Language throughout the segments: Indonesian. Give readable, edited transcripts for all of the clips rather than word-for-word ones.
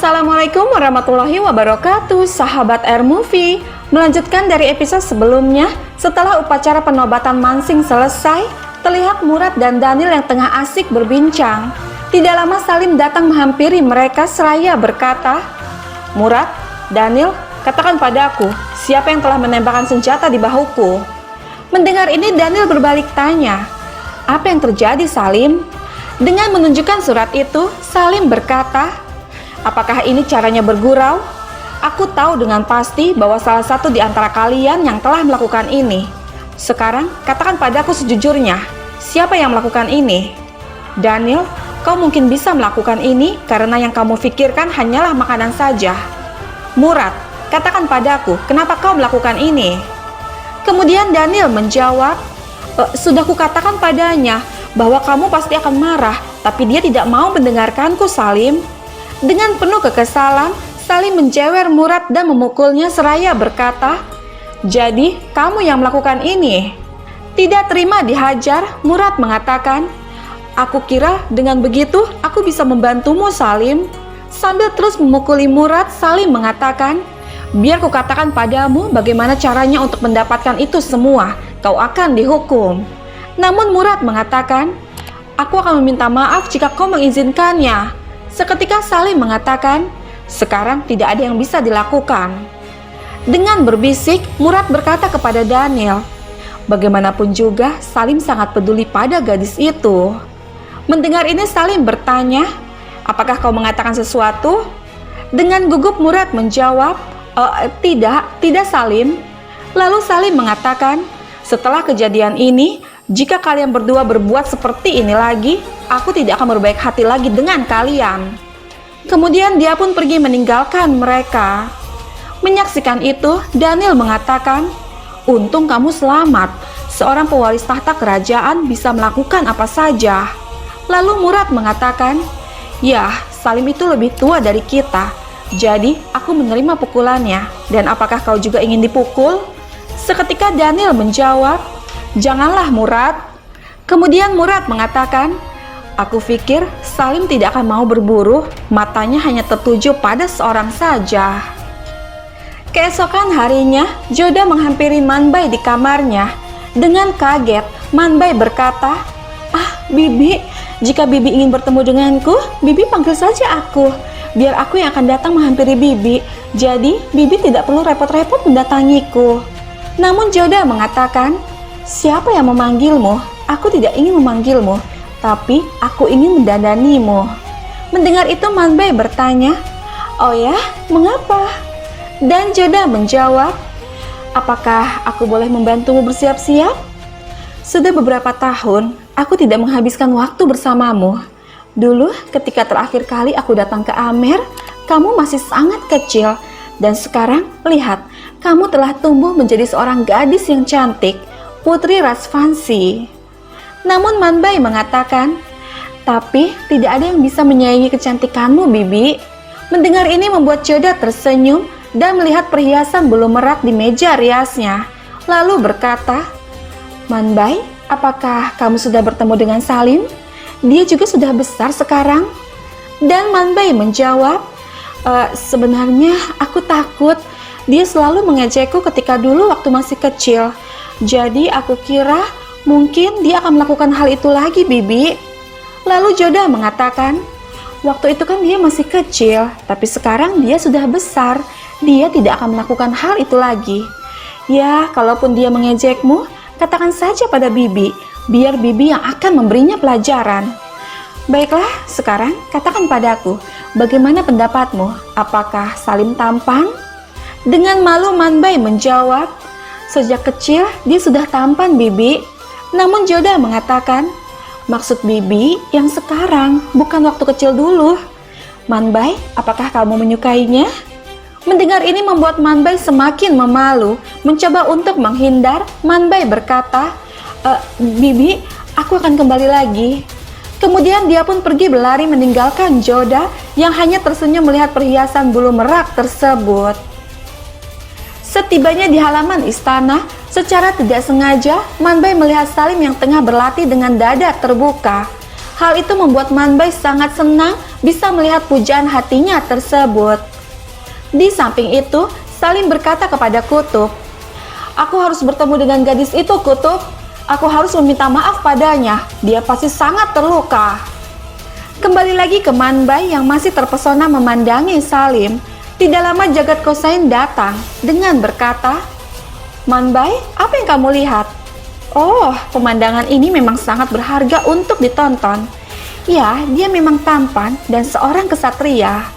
Assalamualaikum warahmatullahi wabarakatuh, sahabat Air Movie. Melanjutkan dari episode sebelumnya, setelah upacara penobatan mansing selesai, terlihat Murad dan Daniel yang tengah asik berbincang. Tidak lama Salim datang menghampiri mereka seraya berkata, "Murad, Daniel, katakan padaku, siapa yang telah menembakkan senjata di bahuku?" Mendengar ini Daniel berbalik tanya, "Apa yang terjadi, Salim?" Dengan menunjukkan surat itu, Salim berkata, "Apakah ini caranya bergurau? Aku tahu dengan pasti bahwa salah satu di antara kalian yang telah melakukan ini. Sekarang, katakan padaku sejujurnya, siapa yang melakukan ini?" "Daniel, kau mungkin bisa melakukan ini karena yang kamu pikirkan hanyalah makanan saja." "Murad, katakan padaku, kenapa kau melakukan ini?" Kemudian Daniel menjawab, "Sudah kukatakan padanya bahwa kamu pasti akan marah, tapi dia tidak mau mendengarkanku, Salim." Dengan penuh kekesalan, Salim menjewer Murad dan memukulnya seraya berkata, "Jadi, kamu yang melakukan ini?" Tidak terima dihajar, Murad mengatakan, "Aku kira dengan begitu aku bisa membantumu, Salim." Sambil terus memukuli Murad, Salim mengatakan, "Biar kukatakan padamu bagaimana caranya untuk mendapatkan itu semua, kau akan dihukum." Namun Murad mengatakan, "Aku akan meminta maaf jika kau mengizinkannya." Seketika Salim mengatakan, "Sekarang tidak ada yang bisa dilakukan." Dengan berbisik, Murad berkata kepada Daniel, bagaimanapun juga Salim sangat peduli pada gadis itu. Mendengar ini Salim bertanya, "Apakah kau mengatakan sesuatu?" Dengan gugup Murad menjawab, Tidak Salim." Lalu Salim mengatakan, "Setelah kejadian ini, jika kalian berdua berbuat seperti ini lagi, aku tidak akan berbaik hati lagi dengan kalian." Kemudian dia pun pergi meninggalkan mereka. Menyaksikan itu, Daniel mengatakan, "Untung kamu selamat. Seorang pewaris tahta kerajaan bisa melakukan apa saja." Lalu Murad mengatakan, "Ya, Salim itu lebih tua dari kita. Jadi, aku menerima pukulannya. Dan apakah kau juga ingin dipukul?" Seketika Daniel menjawab, "Janganlah, Murad." Kemudian Murad mengatakan, "Aku pikir Salim tidak akan mau berburu, matanya hanya tertuju pada seorang saja." Keesokan harinya, Joda menghampiri Manbai di kamarnya. Dengan kaget, Manbai berkata, Bibi, jika Bibi ingin bertemu denganku, Bibi panggil saja aku. Biar aku yang akan datang menghampiri Bibi, jadi Bibi tidak perlu repot-repot mendatangiku." Namun Joda mengatakan, "Siapa yang memanggilmu? Aku tidak ingin memanggilmu, tapi aku ingin mendandanimu." Mendengar itu Manbai bertanya, "Oh ya, mengapa?" Dan Joda menjawab, "Apakah aku boleh membantumu bersiap-siap? Sudah beberapa tahun aku tidak menghabiskan waktu bersamamu. Dulu ketika terakhir kali aku datang ke Amer, kamu masih sangat kecil. Dan sekarang lihat, kamu telah tumbuh menjadi seorang gadis yang cantik, Putri Rasvansi." Namun Manbai mengatakan, "Tapi tidak ada yang bisa menyayangi kecantikanmu, Bibi." Mendengar ini membuat Joda tersenyum dan melihat perhiasan bulu merak di meja riasnya. Lalu berkata, "Manbai, apakah kamu sudah bertemu dengan Salim? Dia juga sudah besar sekarang." Dan Manbai menjawab, "Sebenarnya aku takut. Dia selalu mengejekku ketika dulu waktu masih kecil. Jadi aku kira mungkin dia akan melakukan hal itu lagi, Bibi." Lalu Joda mengatakan, "Waktu itu kan dia masih kecil, tapi sekarang dia sudah besar. Dia tidak akan melakukan hal itu lagi. Ya, kalaupun dia mengejekmu, katakan saja pada Bibi, biar Bibi yang akan memberinya pelajaran." "Baiklah, sekarang katakan padaku, bagaimana pendapatmu? Apakah Salim tampan?" Dengan malu Manbai menjawab, "Sejak kecil dia sudah tampan, Bibi." Namun Joda mengatakan, "Maksud Bibi yang sekarang, bukan waktu kecil dulu." "Manbai, apakah kamu menyukainya?" Mendengar ini membuat Manbai semakin memalu. Mencoba untuk menghindar, Manbai berkata, "Bibi, aku akan kembali lagi." Kemudian dia pun pergi berlari meninggalkan Joda yang hanya tersenyum melihat perhiasan bulu merak tersebut. Setibanya di halaman istana, secara tidak sengaja Manbai melihat Salim yang tengah berlatih dengan dada terbuka. Hal itu membuat Manbai sangat senang bisa melihat pujaan hatinya tersebut. Di samping itu, Salim berkata kepada Kutub, "Aku harus bertemu dengan gadis itu, Kutub. Aku harus meminta maaf padanya. Dia pasti sangat terluka." Kembali lagi ke Manbai yang masih terpesona memandangi Salim. Tidak lama Jagat Kosain datang dengan berkata, "Manbai, apa yang kamu lihat?" "Oh, pemandangan ini memang sangat berharga untuk ditonton. Ya, dia memang tampan dan seorang kesatria."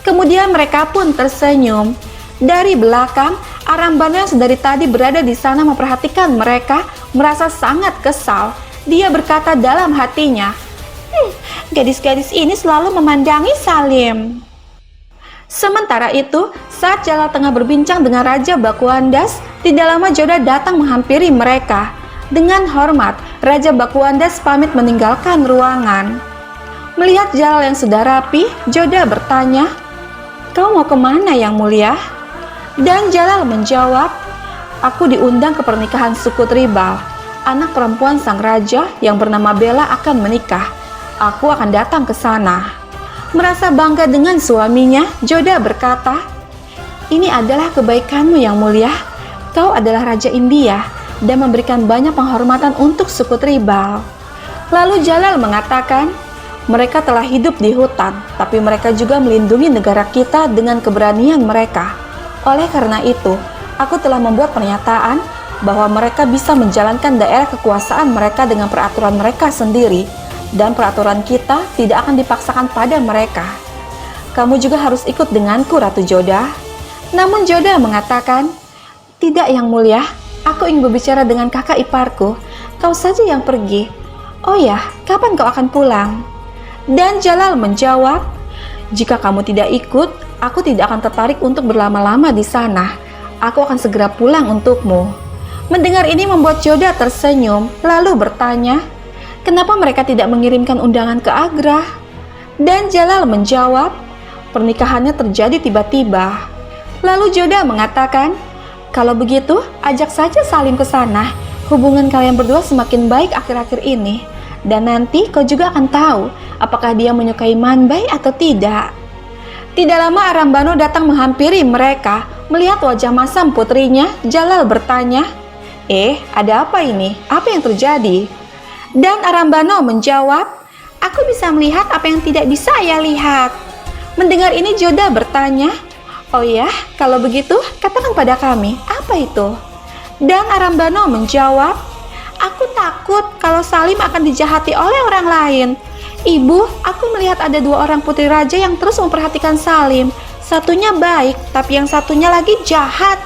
Kemudian mereka pun tersenyum. Dari belakang, Arambano yang sedari tadi berada di sana memperhatikan mereka, merasa sangat kesal. Dia berkata dalam hatinya, gadis-gadis ini selalu memandangi Salim." Sementara itu, saat Jalal tengah berbincang dengan Raja Bakuandas, tidak lama Joda datang menghampiri mereka. Dengan hormat, Raja Bakuandas pamit meninggalkan ruangan. Melihat Jalal yang sudah rapi, Joda bertanya, "Kau mau kemana, Yang Mulia?" Dan Jalal menjawab, "Aku diundang ke pernikahan suku Tribal. Anak perempuan sang raja yang bernama Bella akan menikah. Aku akan datang ke sana." Merasa bangga dengan suaminya, Joda berkata, "Ini adalah kebaikanmu, Yang Mulia. Kau adalah Raja India dan memberikan banyak penghormatan untuk suku Tribal." Lalu Jalal mengatakan, "Mereka telah hidup di hutan, tapi mereka juga melindungi negara kita dengan keberanian mereka. Oleh karena itu, aku telah membuat pernyataan bahwa mereka bisa menjalankan daerah kekuasaan mereka dengan peraturan mereka sendiri, dan peraturan kita tidak akan dipaksakan pada mereka. Kamu juga harus ikut denganku, Ratu Joda." Namun Joda mengatakan, "Tidak, Yang Mulia, aku ingin berbicara dengan kakak iparku. Kau saja yang pergi." "Oh ya, kapan kau akan pulang?" Dan Jalal menjawab, "Jika kamu tidak ikut, aku tidak akan tertarik untuk berlama-lama di sana. Aku akan segera pulang untukmu." Mendengar ini membuat Joda tersenyum, lalu bertanya, "Kenapa mereka tidak mengirimkan undangan ke Agra?" Dan Jalal menjawab, "Pernikahannya terjadi tiba-tiba." Lalu Joda mengatakan, "Kalau begitu, ajak saja Salim ke sana. Hubungan kalian berdua semakin baik akhir-akhir ini. Dan nanti kau juga akan tahu apakah dia menyukai Manbai atau tidak." Tidak lama Arambano datang menghampiri mereka. Melihat wajah masam putrinya, Jalal bertanya, "Ada apa ini? Apa yang terjadi?" Dan Arambano menjawab, "Aku bisa melihat apa yang tidak bisa ayah lihat." Mendengar ini Joda bertanya, "Oh ya, kalau begitu katakan pada kami, apa itu?" Dan Arambano menjawab, "Aku takut kalau Salim akan dijahati oleh orang lain. Ibu, aku melihat ada 2 orang putri raja yang terus memperhatikan Salim. Satunya baik, tapi yang satunya lagi jahat."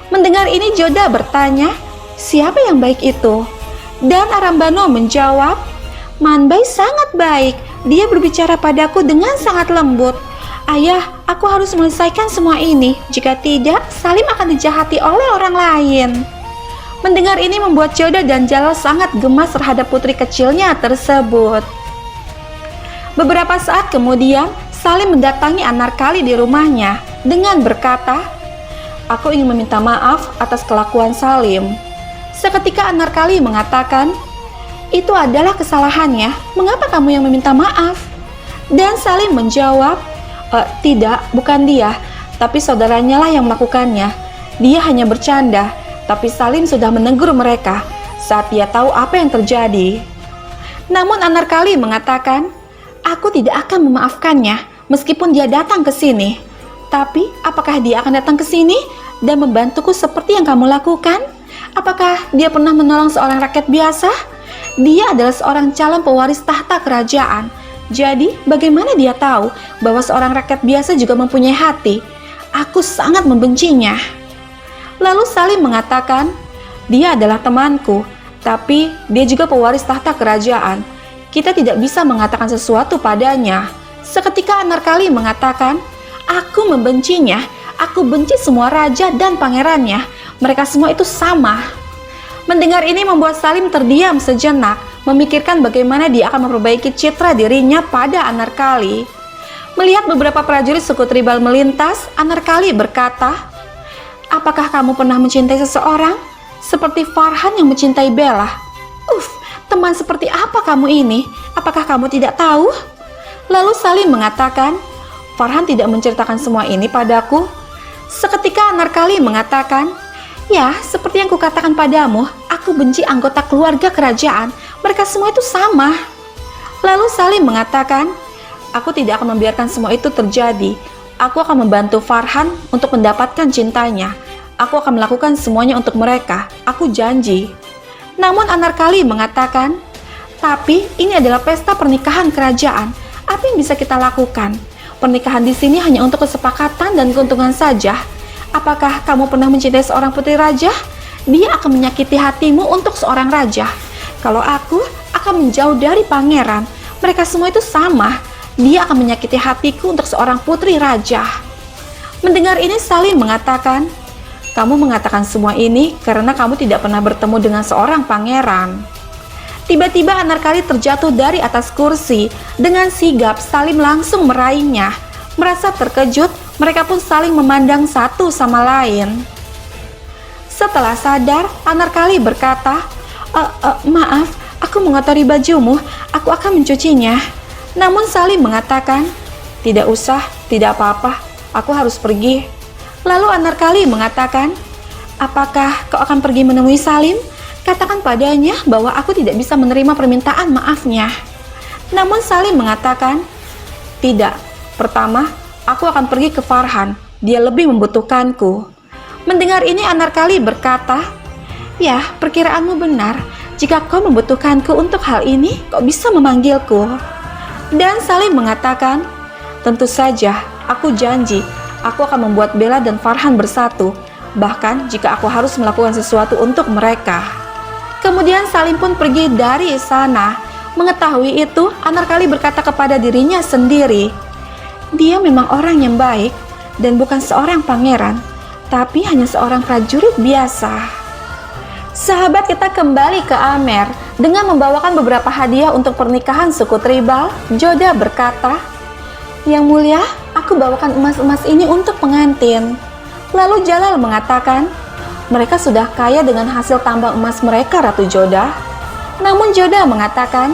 Mendengar ini Joda bertanya, "Siapa yang baik itu?" Dan Arambano menjawab, "Manbai sangat baik. Dia berbicara padaku dengan sangat lembut. Ayah, aku harus menyelesaikan semua ini. Jika tidak, Salim akan dijahati oleh orang lain." Mendengar ini membuat Joda dan Jalal sangat gemas terhadap putri kecilnya tersebut. Beberapa saat kemudian, Salim mendatangi Anarkali di rumahnya dengan berkata, "Aku ingin meminta maaf atas kelakuan Salim." Seketika Anarkali mengatakan, "Itu adalah kesalahannya. Mengapa kamu yang meminta maaf?" Dan Salim menjawab, "Tidak, bukan dia, tapi saudaranya lah yang melakukannya. Dia hanya bercanda." Tapi Salim sudah menegur mereka saat dia tahu apa yang terjadi. Namun Anarkali mengatakan, "Aku tidak akan memaafkannya meskipun dia datang ke sini. Tapi apakah dia akan datang ke sini dan membantuku seperti yang kamu lakukan? Apakah dia pernah menolong seorang rakyat biasa? Dia adalah seorang calon pewaris tahta kerajaan. Jadi bagaimana dia tahu bahwa seorang rakyat biasa juga mempunyai hati? Aku sangat membencinya." Lalu Salim mengatakan, "Dia adalah temanku, tapi dia juga pewaris tahta kerajaan. Kita tidak bisa mengatakan sesuatu padanya." Seketika Anarkali mengatakan, "Aku membencinya. Aku benci semua raja dan pangerannya. Mereka semua itu sama." Mendengar ini membuat Salim terdiam sejenak, memikirkan bagaimana dia akan memperbaiki citra dirinya pada Anarkali. Melihat beberapa prajurit suku Tribal melintas, Anarkali berkata, "Apakah kamu pernah mencintai seseorang? Seperti Farhan yang mencintai Bella. Teman seperti apa kamu ini? Apakah kamu tidak tahu?" Lalu Salim mengatakan, Farhan tidak menceritakan semua ini padaku. Seketika Anarkali mengatakan, ya, seperti yang kukatakan padamu, aku benci anggota keluarga kerajaan. Mereka semua itu sama. Lalu Salim mengatakan, aku tidak akan membiarkan semua itu terjadi. Aku akan membantu Farhan untuk mendapatkan cintanya. Aku akan melakukan semuanya untuk mereka. Aku janji. Namun Anarkali mengatakan, tapi ini adalah pesta pernikahan kerajaan. Apa yang bisa kita lakukan? Pernikahan di sini hanya untuk kesepakatan dan keuntungan saja. Apakah kamu pernah mencintai seorang putri raja? Dia akan menyakiti hatimu untuk seorang raja. Kalau aku akan menjauh dari pangeran. Mereka semua itu sama. Dia akan menyakiti hatiku untuk seorang putri raja. Mendengar ini Salim mengatakan, kamu mengatakan semua ini karena kamu tidak pernah bertemu dengan seorang pangeran. Tiba-tiba Anarkali terjatuh dari atas kursi. Dengan sigap Salim langsung meraihnya. Merasa terkejut, mereka pun saling memandang satu sama lain. Setelah sadar, Anarkali berkata, maaf, aku mengotori bajumu, aku akan mencucinya. Namun Salim mengatakan, tidak usah, tidak apa-apa, aku harus pergi. Lalu Anarkali mengatakan, apakah kau akan pergi menemui Salim? Katakan padanya bahwa aku tidak bisa menerima permintaan maafnya. Namun Salim mengatakan, tidak. Pertama, aku akan pergi ke Farhan. Dia lebih membutuhkanku. Mendengar ini Anarkali berkata, ya, perkiraanmu benar. Jika kau membutuhkanku untuk hal ini, kau bisa memanggilku. Dan Salim mengatakan, tentu saja, aku janji. Aku akan membuat Bella dan Farhan bersatu. Bahkan jika aku harus melakukan sesuatu untuk mereka. Kemudian Salim pun pergi dari sana. Mengetahui itu, Anarkali berkata kepada dirinya sendiri, dia memang orang yang baik dan bukan seorang pangeran, tapi hanya seorang prajurit biasa. Sahabat, kita kembali ke Amer dengan membawakan beberapa hadiah untuk pernikahan suku tribal. Joda berkata, yang mulia, aku bawakan emas-emas ini untuk pengantin. Lalu Jalal mengatakan, mereka sudah kaya dengan hasil tambang emas mereka, Ratu Joda. Namun Joda mengatakan,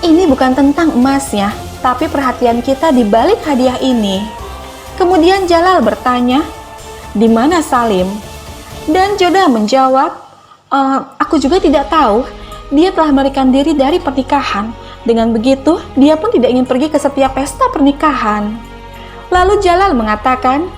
ini bukan tentang emasnya, tapi perhatian kita di balik hadiah ini. Kemudian Jalal bertanya, di mana Salim? Dan Joda menjawab, aku juga tidak tahu. Dia telah melarikan diri dari pernikahan. Dengan begitu, dia pun tidak ingin pergi ke setiap pesta pernikahan. Lalu Jalal mengatakan,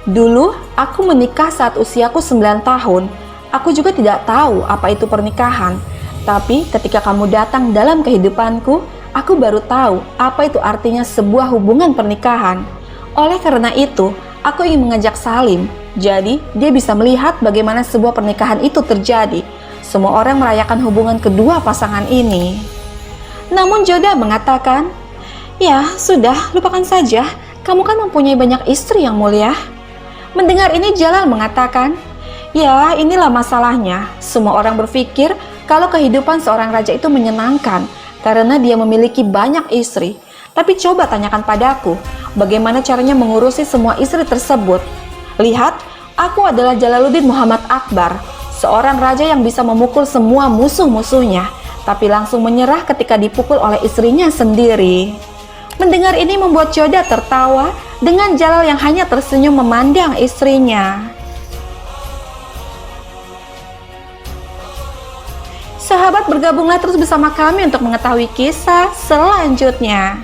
dulu aku menikah saat usiaku 9 tahun. Aku juga tidak tahu apa itu pernikahan. Tapi ketika kamu datang dalam kehidupanku, aku baru tahu apa itu artinya sebuah hubungan pernikahan. Oleh karena itu, aku ingin mengajak Salim. Jadi, dia bisa melihat bagaimana sebuah pernikahan itu terjadi. Semua orang merayakan hubungan kedua pasangan ini. Namun Joda mengatakan, ya sudah, lupakan saja. Kamu kan mempunyai banyak istri yang mulia. Mendengar ini Jalal mengatakan, ya inilah masalahnya. Semua orang berpikir kalau kehidupan seorang raja itu menyenangkan karena dia memiliki banyak istri. Tapi coba tanyakan padaku, bagaimana caranya mengurusi semua istri tersebut? Lihat, aku adalah Jalaluddin Muhammad Akbar, seorang raja yang bisa memukul semua musuh-musuhnya, tapi langsung menyerah ketika dipukul oleh istrinya sendiri. Mendengar ini membuat Joda tertawa dengan Jalal yang hanya tersenyum memandang istrinya. Sahabat, bergabunglah terus bersama kami untuk mengetahui kisah selanjutnya.